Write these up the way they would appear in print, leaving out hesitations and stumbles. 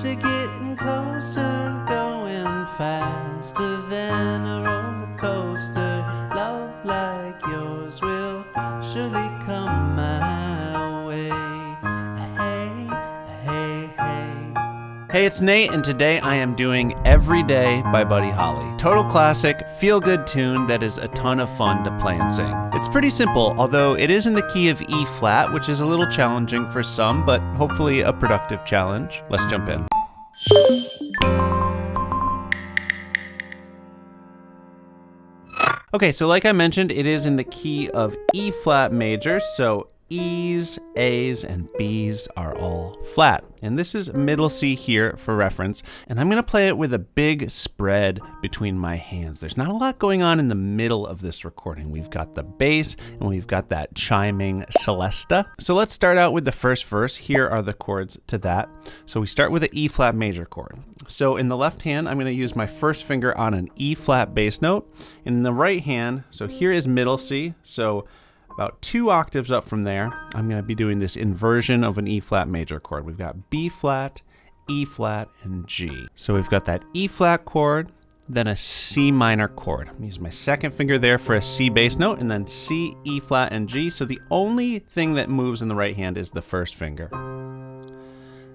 It's getting closer, going faster than a roller coaster. Love like yours will surely come my way. Hey, hey, hey. Hey, it's Nate, and today I am doing Every Day by Buddy Holly. Total classic, feel-good tune that is a ton of fun to play and sing. It's pretty simple, although it is in the key of E flat, which is a little challenging for some, but hopefully a productive challenge. Let's jump in. Okay, so like I mentioned, it is in the key of E flat major, so E's, A's, and B's are all flat. And this is middle C here for reference, and I'm gonna play it with a big spread between my hands. There's not a lot going on in the middle of this recording. We've got the bass, and we've got that chiming celesta. So let's start out with the first verse. Here are the chords to that. So we start with an E flat major chord. So in the left hand, I'm gonna use my first finger on an E flat bass note. In the right hand, so here is middle C, so about 2 octaves up from there, I'm going to be doing this inversion of an E flat major chord. We've got B flat, E flat, and G. So we've got that E flat chord, then a C minor chord. I'm going to use my second finger there for a C bass note, and then C, E flat, and G. So the only thing that moves in the right hand is the first finger.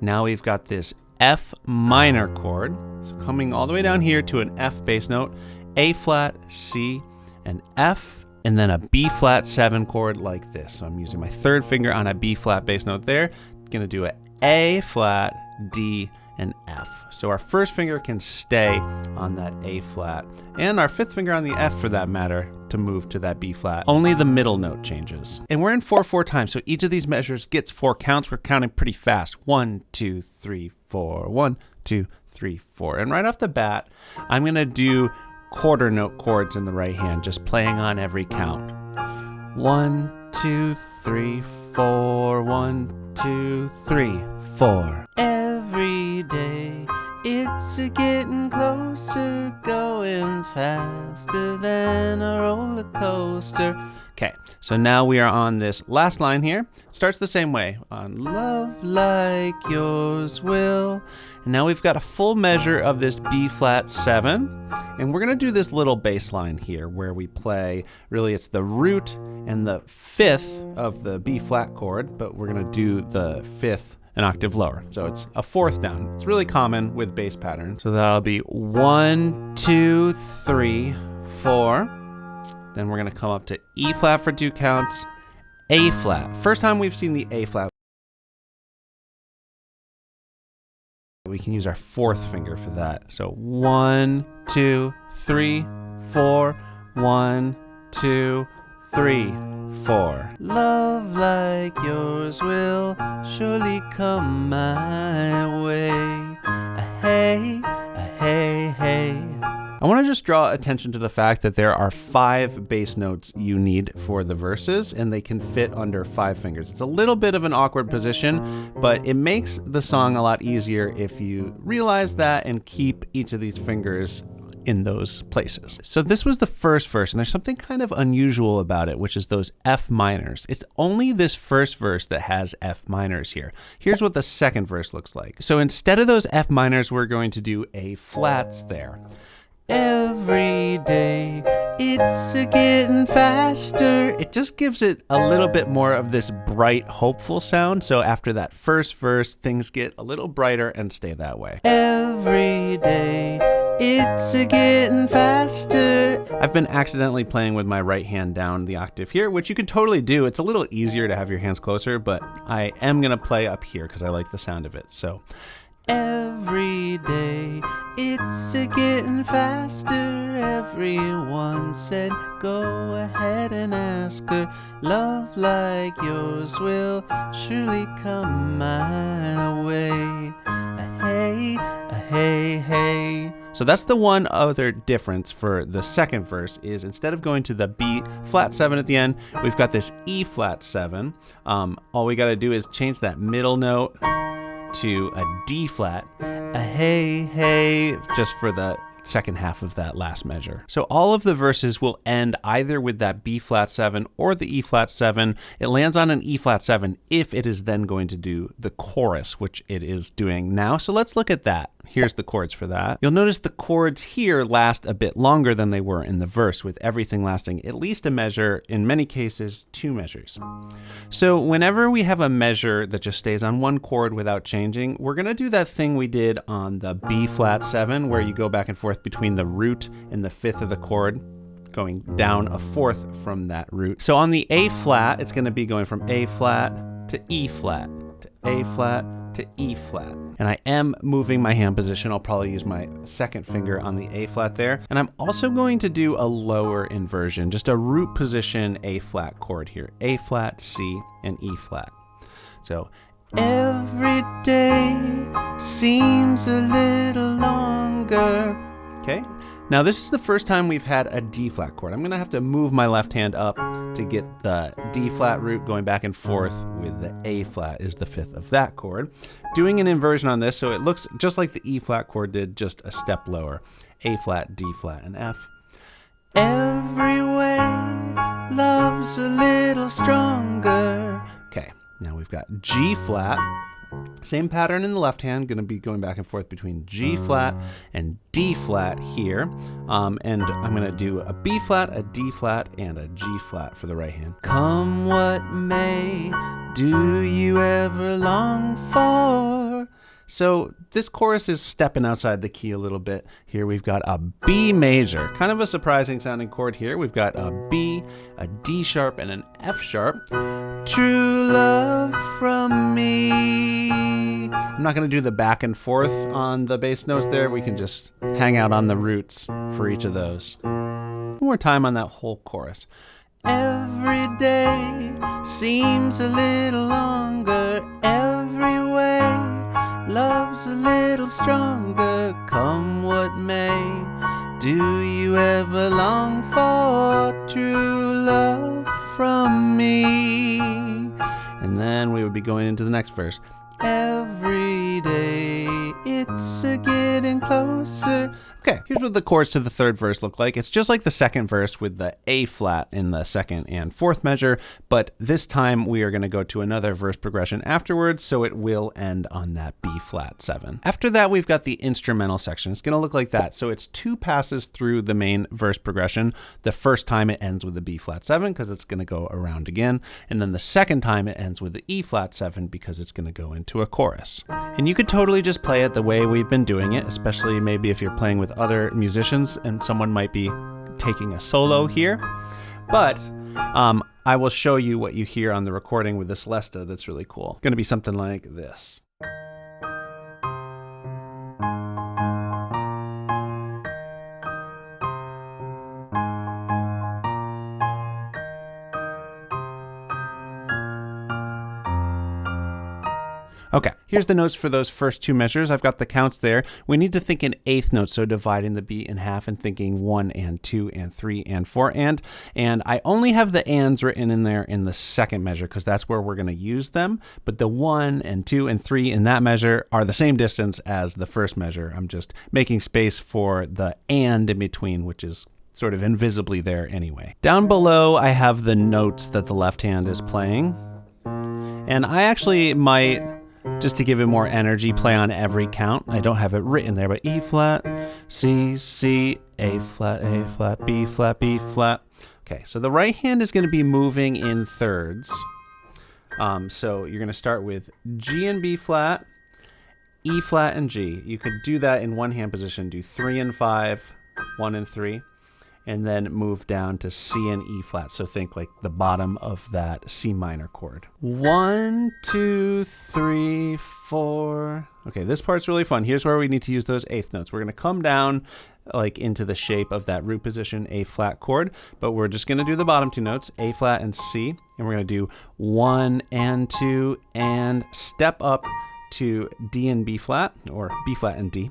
Now we've got this F minor chord. So coming all the way down here to an F bass note, A flat, C, and F, and then a B flat 7 chord like this. So I'm using my third finger on a B flat bass note there. Gonna do a A flat, D, and F. So our first finger can stay on that A flat, and our fifth finger on the F for that matter to move to that B flat. Only the middle note changes. And we're in 4/4 time, so each of these measures gets 4 counts. We're counting pretty fast. 1, 2, 3, 4. 1, 2, 3, 4. And right off the bat, I'm gonna do quarter note chords in the right hand, just playing on every count. 1, 2, 3, 4. 1, 2, 3, 4. Every day it's getting closer, going faster than a roller coaster. Okay, so now we are on this last line here. It starts the same way, on love like yours will. And now we've got a full measure of this B flat 7. And we're gonna do this little bass line here where we play, really it's the root and the fifth of the B flat chord, but we're gonna do the fifth an octave lower. So it's a fourth down. It's really common with bass patterns. So that'll be 1, 2, 3, 4. Then we're gonna come up to E flat for 2 counts, A flat. First time we've seen the A flat. We can use our fourth finger for that. So 1, 2, 3, 4. 1, 2, 3, 4. Love like yours will surely come my way. Hey, hey, hey. I want to just draw attention to the fact that there are 5 bass notes you need for the verses, and they can fit under 5 fingers. It's a little bit of an awkward position, but it makes the song a lot easier if you realize that and keep each of these fingers in those places. So this was the first verse, and there's something kind of unusual about it, which is those F minors. It's only this first verse that has F minors here. Here's what the second verse looks like. So instead of those F minors, we're going to do A flats there. Every day it's getting faster. It just gives it a little bit more of this bright, hopeful sound. So after that first verse, things get a little brighter and stay that way. Every day it's getting faster. I've been accidentally playing with my right hand down the octave here, which you can totally do. It's a little easier to have your hands closer, but I am gonna play up here because I like the sound of it. So every day it's getting faster. Everyone said go ahead and ask her. Love like yours will surely come my way. Hey, hey, hey. So that's the one other difference for the second verse is instead of going to the B flat 7 at the end, we've got this E flat 7. All we got to do is change that middle note to a D flat, a hey, hey, just for the second half of that last measure. So all of the verses will end either with that B flat 7 or the E flat 7. It lands on an E flat 7 if it is then going to do the chorus, which it is doing now. So let's look at that. Here's the chords for that. You'll notice the chords here last a bit longer than they were in the verse, with everything lasting at least a measure, in many cases 2 measures. So whenever we have a measure that just stays on one chord without changing, we're gonna do that thing we did on the B flat 7, where you go back and forth between the root and the fifth of the chord, going down a fourth from that root. So on the A flat, it's gonna be going from A flat to E flat, to A flat, to E flat. And I am moving my hand position. I'll probably use my second finger on the A flat there. And I'm also going to do a lower inversion, just a root position A flat chord here. A flat, C, and E flat. So every day seems a little longer. Okay. Now this is the first time we've had a D flat chord. I'm gonna have to move my left hand up to get the D flat root going back and forth with the A flat is the fifth of that chord. Doing an inversion on this so it looks just like the E flat chord did, just a step lower. A flat, D flat, and F. Every way love's a little stronger. Okay, now we've got G flat. Same pattern in the left hand, gonna be going back and forth between G flat and D flat here. And I'm gonna do a B flat, a D flat, and a G flat for the right hand. Come what may, do you ever long for? So this chorus is stepping outside the key a little bit. Here we've got a B major, kind of a surprising sounding chord here. We've got a B, a D sharp, and an F sharp. True love from me. I'm not gonna do the back and forth on the bass notes there. We can just hang out on the roots for each of those. One more time on that whole chorus. Every day seems a little longer. Every way love's a little stronger. Come what may, do you ever long for true love from me? And then we would be going into the next verse. Every day it's a getting closer. Okay, here's what the chords to the third verse look like. It's just like the second verse with the A flat in the second and fourth measure, but this time we are gonna go to another verse progression afterwards, so it will end on that B flat 7. After that, we've got the instrumental section. It's gonna look like that. So it's 2 passes through the main verse progression. The first time it ends with the B flat 7 because it's gonna go around again. And then the second time it ends with the E flat 7 because it's gonna go into a chorus. And you could totally just play it the way we've been doing it, especially maybe if you're playing with other musicians and someone might be taking a solo here. But I will show you what you hear on the recording with the Celesta that's really cool. It's gonna be something like this. Okay, here's the notes for those first 2 measures. I've got the counts there. We need to think in eighth notes, so dividing the beat in half and thinking 1 and 2 and 3 and 4 and I only have the ands written in there in the second measure because that's where we're going to use them. But the 1 and 2 and 3 in that measure are the same distance as the first measure. I'm just making space for the and in between, which is sort of invisibly there anyway. Down below, I have the notes that the left hand is playing. And I actually might, just to give it more energy, play on every count. I don't have it written there, but E flat, C, C, A flat, B flat, B flat. Okay, so the right hand is gonna be moving in thirds. So you're gonna start with G and B flat, E flat and G. You could do that in one hand position, do 3 and 5, 1 and 3. And then move down to C and E flat. So think like the bottom of that C minor chord. 1, 2, 3, 4. Okay, this part's really fun. Here's where we need to use those eighth notes. We're gonna come down like into the shape of that root position A flat chord, but we're just gonna do the bottom 2 notes, A flat and C, and we're gonna do 1 and 2 and step up to D and B flat, or B flat and D,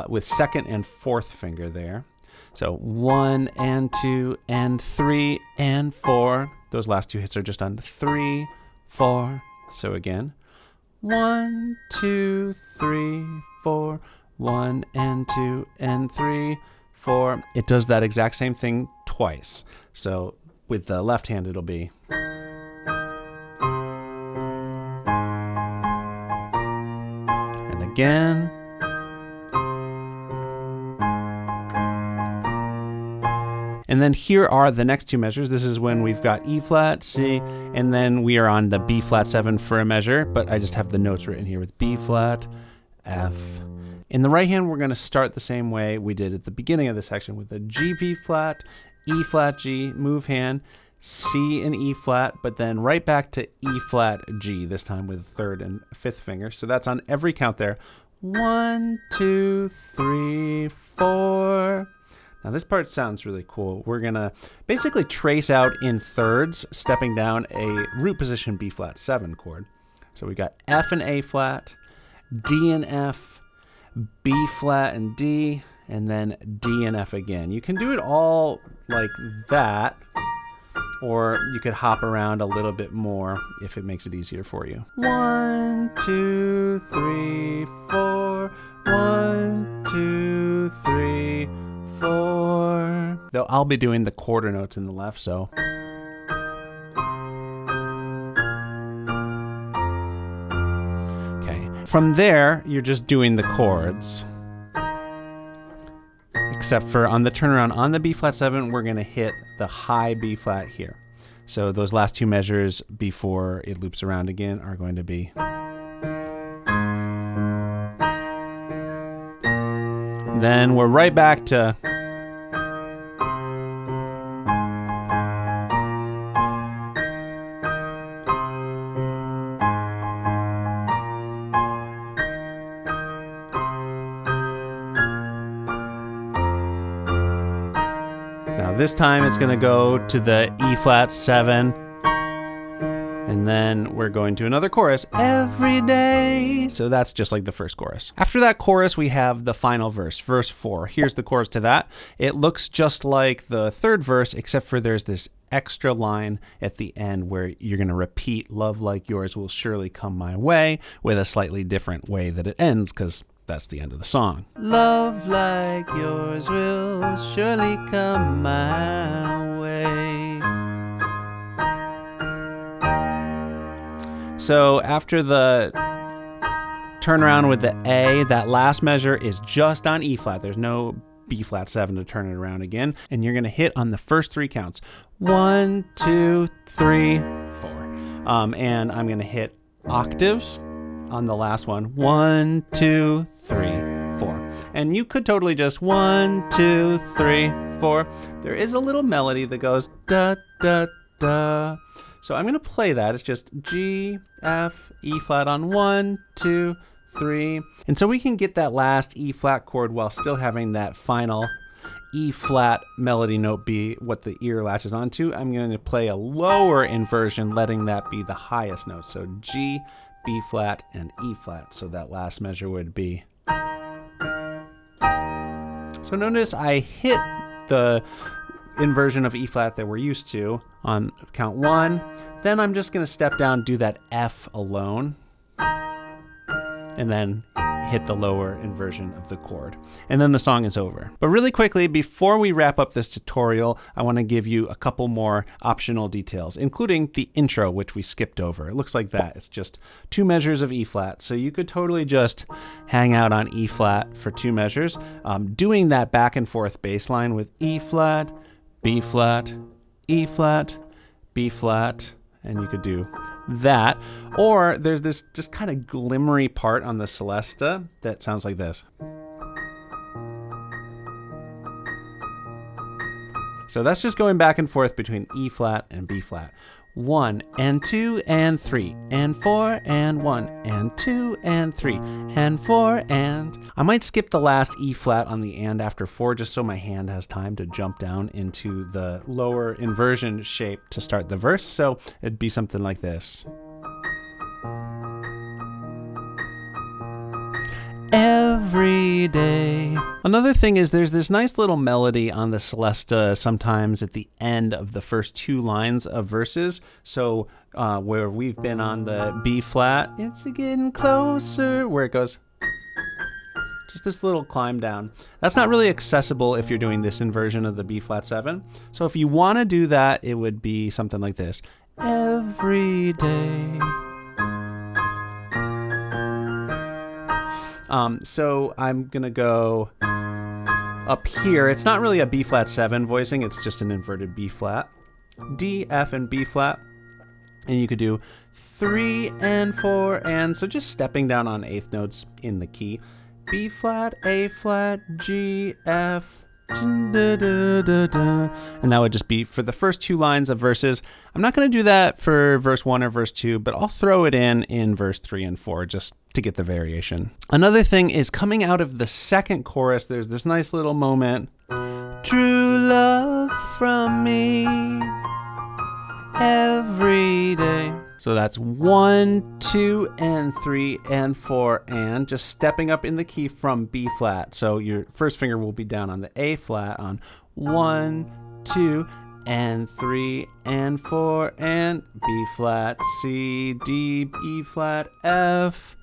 with second and fourth finger there. So 1 and 2 and 3 and 4. Those last 2 hits are just on 3, 4. So again, 1, 2, 3, 4. 1 and 2 and 3. 4. It does that exact same thing twice. So with the left hand, it'll be. And again. And then here are the next two measures. This is when we've got E flat, C, and then we are on the B flat 7 for a measure, but I just have the notes written here with B flat, F. In the right hand, we're going to start the same way we did at the beginning of the section with the G, B flat, E flat, G, move hand, C and E flat, but then right back to E flat, G, this time with the third and fifth finger. So that's on every count there. 1, 2, 3, 4. Now this part sounds really cool. We're gonna basically trace out in thirds, stepping down a root position B flat 7 chord. So we got F and A flat, D and F, B flat and D, and then D and F again. You can do it all like that, or you could hop around a little bit more if it makes it easier for you. 1, 2, 3, 4, 1, 2, 3, 4. Though I'll be doing the quarter notes in the left, so. Okay. From there, you're just doing the chords. Except for on the turnaround on the B flat 7, we're going to hit the high B flat here. So those last two measures before it loops around again are going to be. Then we're right back to. Now this time it's going to go to the E flat 7. And then we're going to another chorus, every day. So that's just like the first chorus. After that chorus, we have the final verse, verse 4. Here's the chorus to that. It looks just like the third verse, except for there's this extra line at the end where you're going to repeat love like yours will surely come my way with a slightly different way that it ends, because that's the end of the song. Love like yours will surely come my way. So after the turnaround with the A, that last measure is just on E flat. There's no B flat 7 to turn it around again. And you're going to hit on the first three counts. 1, 2, 3, 4. And I'm going to hit octaves on the last one. 1, 2, 3, 4. And you could totally just 1, 2, 3, 4. There is a little melody that goes da, da, da. So I'm going to play that. It's just G, F, E flat on 1, 2, 3. And so we can get that last E flat chord while still having that final E flat melody note be what the ear latches onto. I'm going to play a lower inversion, letting that be the highest note. So G, B flat, and E flat. So that last measure would be. So notice I hit the inversion of E flat that we're used to on count 1. Then I'm just going to step down, do that F alone, and then hit the lower inversion of the chord. And then the song is over. But really quickly, before we wrap up this tutorial, I want to give you a couple more optional details, including the intro, which we skipped over. It looks like that. It's just 2 measures of E flat. So you could totally just hang out on E flat for 2 measures, doing that back and forth bass line with E flat, B flat, E flat, B flat, and you could do that. Or there's this just kind of glimmery part on the celesta that sounds like this. So that's just going back and forth between E flat and B flat. 1 and 2 and 3 and 4 and 1 and 2 and 3 and 4 and. I might skip the last E flat on the and after 4 just so my hand has time to jump down into the lower inversion shape to start the verse. So it'd be something like this. Every day. Another thing is there's this nice little melody on the celesta sometimes at the end of the first 2 lines of verses. So where we've been on the B flat, it's getting closer, where it goes. just this little climb down. That's not really accessible if you're doing this inversion of the B flat 7. So if you want to do that, it would be something like this. Every day. So I'm going to go up here. It's not really a B flat 7 voicing, it's just an inverted B flat. D, F, and B flat. And you could do 3 and 4, and so just stepping down on eighth notes in the key. B flat, A flat, G, F, and that would just be for the first 2 lines of verses. I'm not going to do that for verse 1 or verse 2, but I'll throw it in verse 3 and 4 just to get the variation. Another thing is coming out of the second chorus, there's this nice little moment. True love from me every day. So that's 1, 2, and 3, and 4, and just stepping up in the key from B flat. So your first finger will be down on the A flat on 1, 2, and 3, and 4, and B flat, C, D, E flat, F.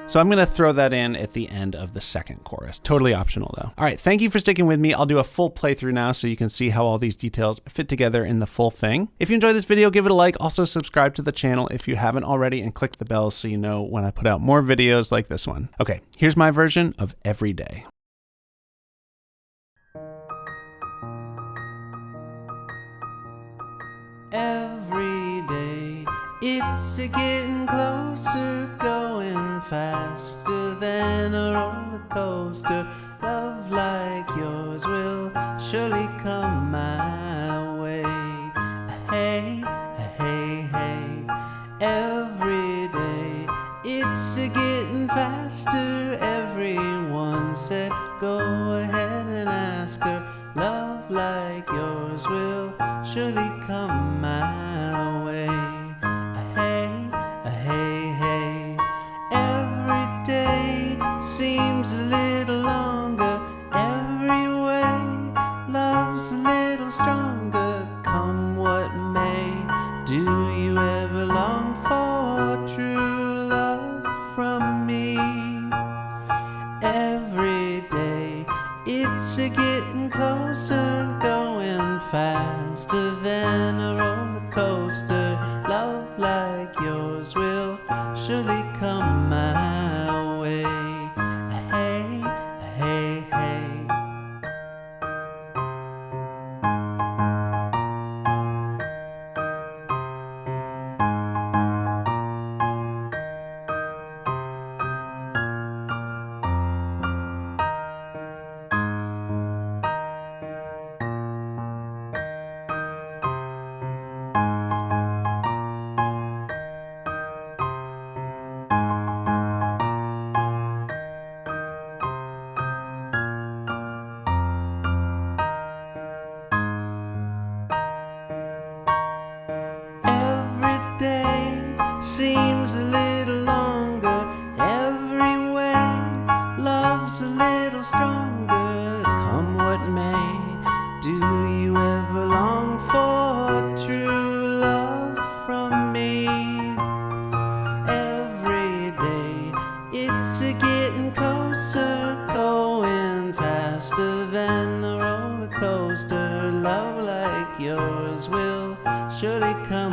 So I'm going to throw that in at the end of the second chorus. Totally optional though. All right, thank you for sticking with me. I'll do a full playthrough now so you can see how all these details fit together in the full thing. If you enjoyed this video, give it a like. Also subscribe to the channel if you haven't already and click the bell so you know when I put out more videos like this one. Okay, here's my version of Every Day. Every day, it's getting closer, going faster than a roller coaster. Love like yours will surely come my way. Hey, hey, hey. Every day, it's getting faster. Everyone said, go ahead and ask her. Love like yours will surely come my way. Hey, hey, hey. Every day seems a little longer. Every way love's a little stronger. Come what may, do you ever long for true love from me? Every day it's a getting closer, going faster than a roller coaster. Love like yours will surely come my way. Hey, hey, hey. Seems a little longer. Every way love's a little stronger. Come what may, do you ever long for true love from me? Every day it's a getting closer, going faster than the roller coaster. Love like yours will surely come